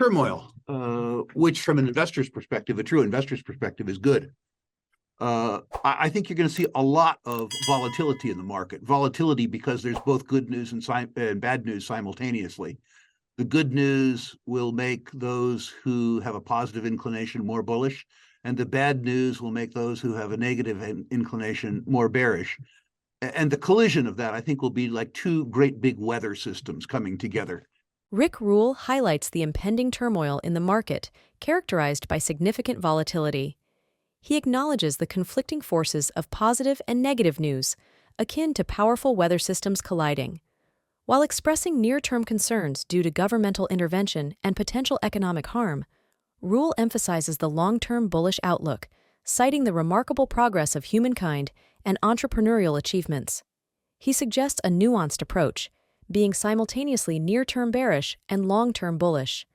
turmoil, which from an investor's perspective, a true investor's perspective, is good. I think you're going to see a lot of volatility in the market. Volatility because there's both good news and bad news simultaneously. The good news will make those who have a positive inclination more bullish, and the bad news will make those who have a negative inclination more bearish. And the collision of that, I think, will be like two great big weather systems coming together. Rick Rule highlights the impending turmoil in the market, characterized by significant volatility. He acknowledges the conflicting forces of positive and negative news, akin to powerful weather systems colliding. While expressing near-term concerns due to governmental intervention and potential economic harm, Rule emphasizes the long-term bullish outlook, citing the remarkable progress of humankind and entrepreneurial achievements. He suggests a nuanced approach, being simultaneously near-term bearish and long-term bullish.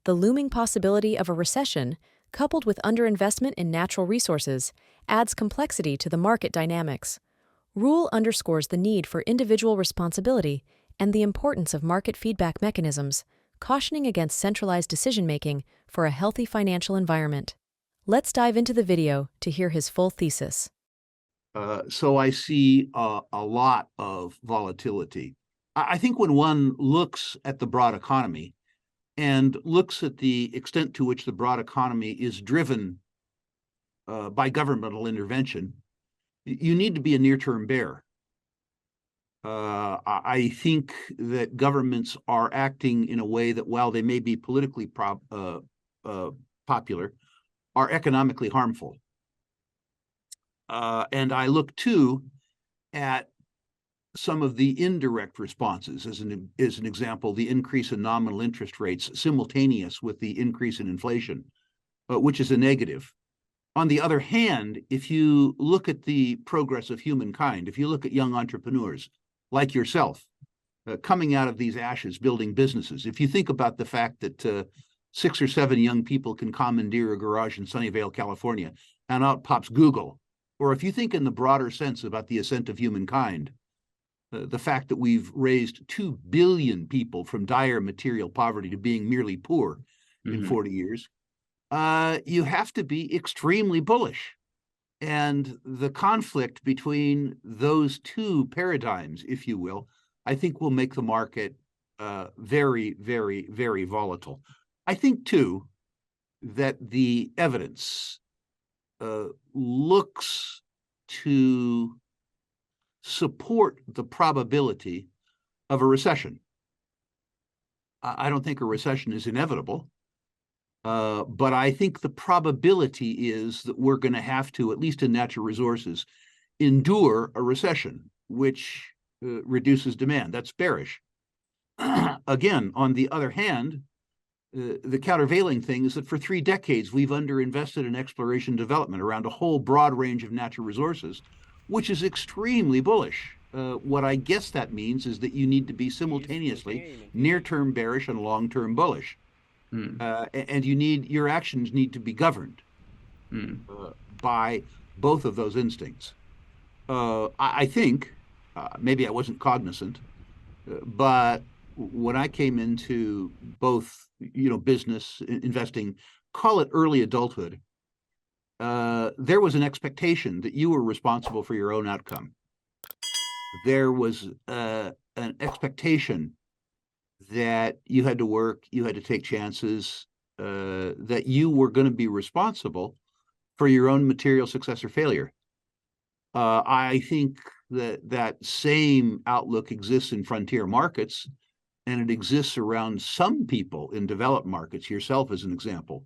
The looming possibility of a recession, coupled with underinvestment in natural resources, adds complexity to the market dynamics. Rule underscores the need for individual responsibility and the importance of market feedback mechanisms, cautioning against centralized decision-making for a healthy financial environment. Let's dive into the video to hear his full thesis. So I see a lot of volatility. I think when one looks at the broad economy and looks at the extent to which the broad economy is driven by governmental intervention, you need to be a near-term bear. I think that governments are acting in a way that, while they may be politically popular, are economically harmful. And I look, too, at some of the indirect responses. As an example, the increase in nominal interest rates simultaneous with the increase in inflation, which is a negative. On the other hand, if you look at the progress of humankind, if you look at young entrepreneurs like yourself, coming out of these ashes, building businesses, if you think about the fact that 6 or 7 young people can commandeer a garage in Sunnyvale, California, and out pops Google, or if you think in the broader sense about the ascent of humankind, the fact that we've raised 2 billion people from dire material poverty to being merely poor in 40 years, you have to be extremely bullish. And the conflict between those two paradigms, if you will, I think will make the market very, very, very volatile. I think, too, that the evidence looks to support the probability of a recession. I don't think a recession is inevitable, but I think the probability is that we're going to have to, at least in natural resources, endure a recession, which reduces demand. That's bearish. Again, on the other hand, the countervailing thing is that for 3 decades, we've underinvested in exploration and development around a whole broad range of natural resources, which is extremely bullish. What I guess that means is that you need to be simultaneously near-term bearish and long-term bullish. And your actions need to be governed by both of those instincts. I think, maybe I wasn't cognizant, but when I came into both, business, investing, call it early adulthood, there was an expectation that you were responsible for your own outcome. There was an expectation that you had to work, you had to take chances, that you were going to be responsible for your own material success or failure. I think that same outlook exists in frontier markets, and it exists around some people in developed markets, yourself as an example.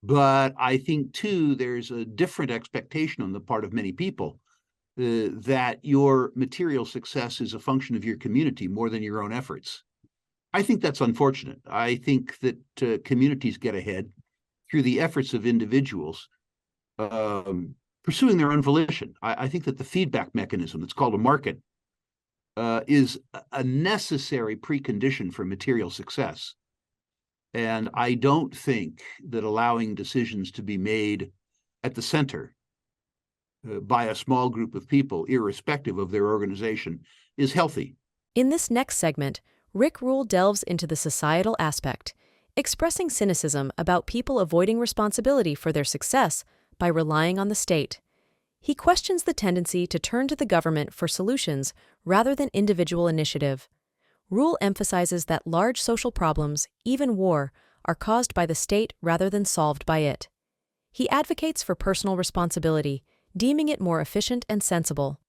But I think, too, there's a different expectation on the part of many people that your material success is a function of your community more than your own efforts. I think that's unfortunate. I think that communities get ahead through the efforts of individuals pursuing their own volition. I think that the feedback mechanism that's called a market is a necessary precondition for material success. And I don't think that allowing decisions to be made at the center by a small group of people, irrespective of their organization, is healthy. In this next segment, Rick Rule delves into the societal aspect, expressing cynicism about people avoiding responsibility for their success by relying on the state. He questions the tendency to turn to the government for solutions rather than individual initiative. Rule emphasizes that large social problems, even war, are caused by the state rather than solved by it. He advocates for personal responsibility, deeming it more efficient and sensible.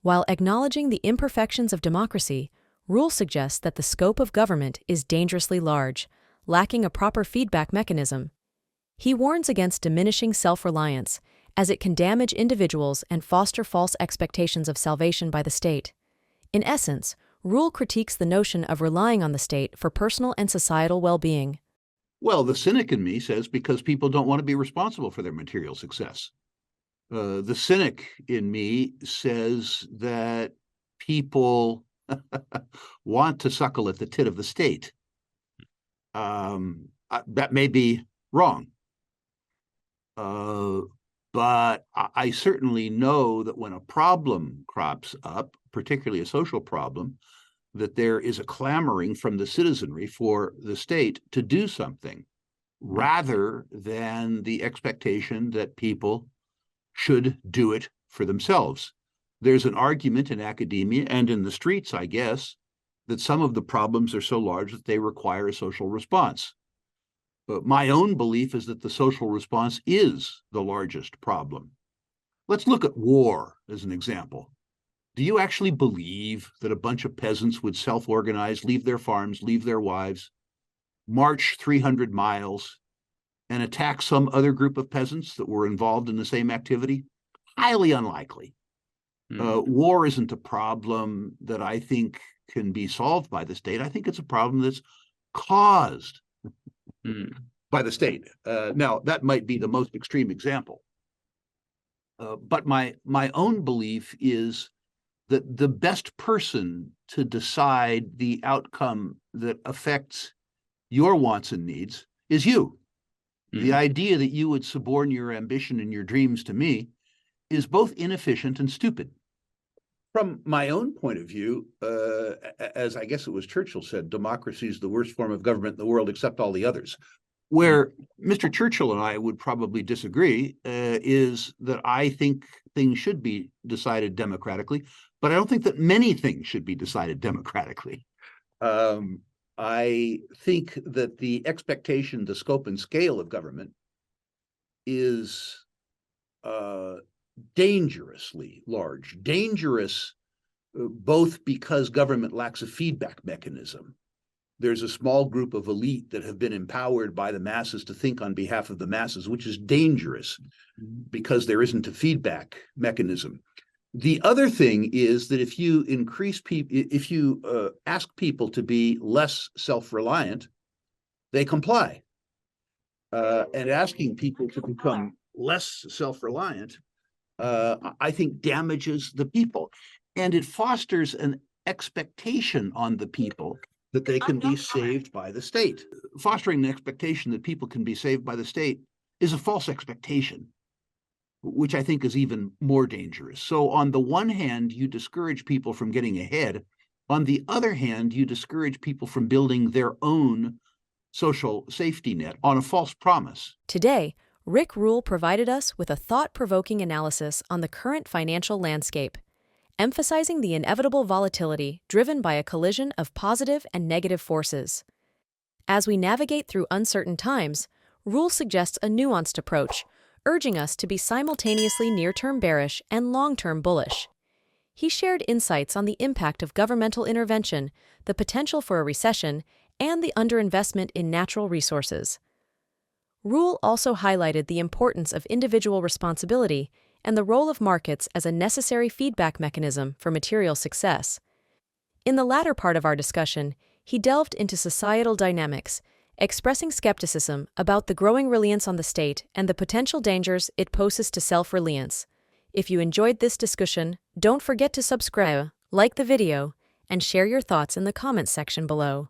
While acknowledging the imperfections of democracy, Rule suggests that the scope of government is dangerously large, lacking a proper feedback mechanism. He warns against diminishing self-reliance, as it can damage individuals and foster false expectations of salvation by the state. In essence, Rule critiques the notion of relying on the state for personal and societal well-being. Well, the cynic in me says because people don't want to be responsible for their material success. The cynic in me says that people want to suckle at the tit of the state. That may be wrong. But I certainly know that when a problem crops up, particularly a social problem, that there is a clamoring from the citizenry for the state to do something, rather than the expectation that people should do it for themselves. There's an argument in academia and in the streets, I guess, that some of the problems are so large that they require a social response. But my own belief is that the social response is the largest problem. Let's look at war as an example. Do you actually believe that a bunch of peasants would self-organize, leave their farms, leave their wives, march 300 miles, and attack some other group of peasants that were involved in the same activity? Highly unlikely. War isn't a problem that I think can be solved by the state. I think it's a problem that's caused by the state. Now, that might be the most extreme example. But my own belief is that the best person to decide the outcome that affects your wants and needs is you. The idea that you would suborn your ambition and your dreams to me is both inefficient and stupid. From my own point of view, as I guess it was Churchill said, democracy is the worst form of government in the world except all the others. Where Mr. Churchill and I would probably disagree is that I think things should be decided democratically, but I don't think that many things should be decided democratically. I think that the expectation, the scope and scale of government is dangerously large, dangerous both because government lacks a feedback mechanism. There's a small group of elite that have been empowered by the masses to think on behalf of the masses, which is dangerous because there isn't a feedback mechanism. The other thing is that if you ask people to be less self-reliant, they comply. And asking people to become less self-reliant, I think damages the people. And it fosters an expectation on the people that they can be saved by the state. Fostering the expectation that people can be saved by the state is a false expectation, which I think is even more dangerous. So on the one hand, you discourage people from getting ahead. On the other hand, you discourage people from building their own social safety net on a false promise. Today, Rick Rule provided us with a thought-provoking analysis on the current financial landscape, emphasizing the inevitable volatility driven by a collision of positive and negative forces. As we navigate through uncertain times, Rule suggests a nuanced approach, urging us to be simultaneously near-term bearish and long-term bullish. He shared insights on the impact of governmental intervention, the potential for a recession, and the underinvestment in natural resources. Rule also highlighted the importance of individual responsibility and the role of markets as a necessary feedback mechanism for material success. In the latter part of our discussion, he delved into societal dynamics, expressing skepticism about the growing reliance on the state and the potential dangers it poses to self-reliance. If you enjoyed this discussion, don't forget to subscribe, like the video, and share your thoughts in the comments section below.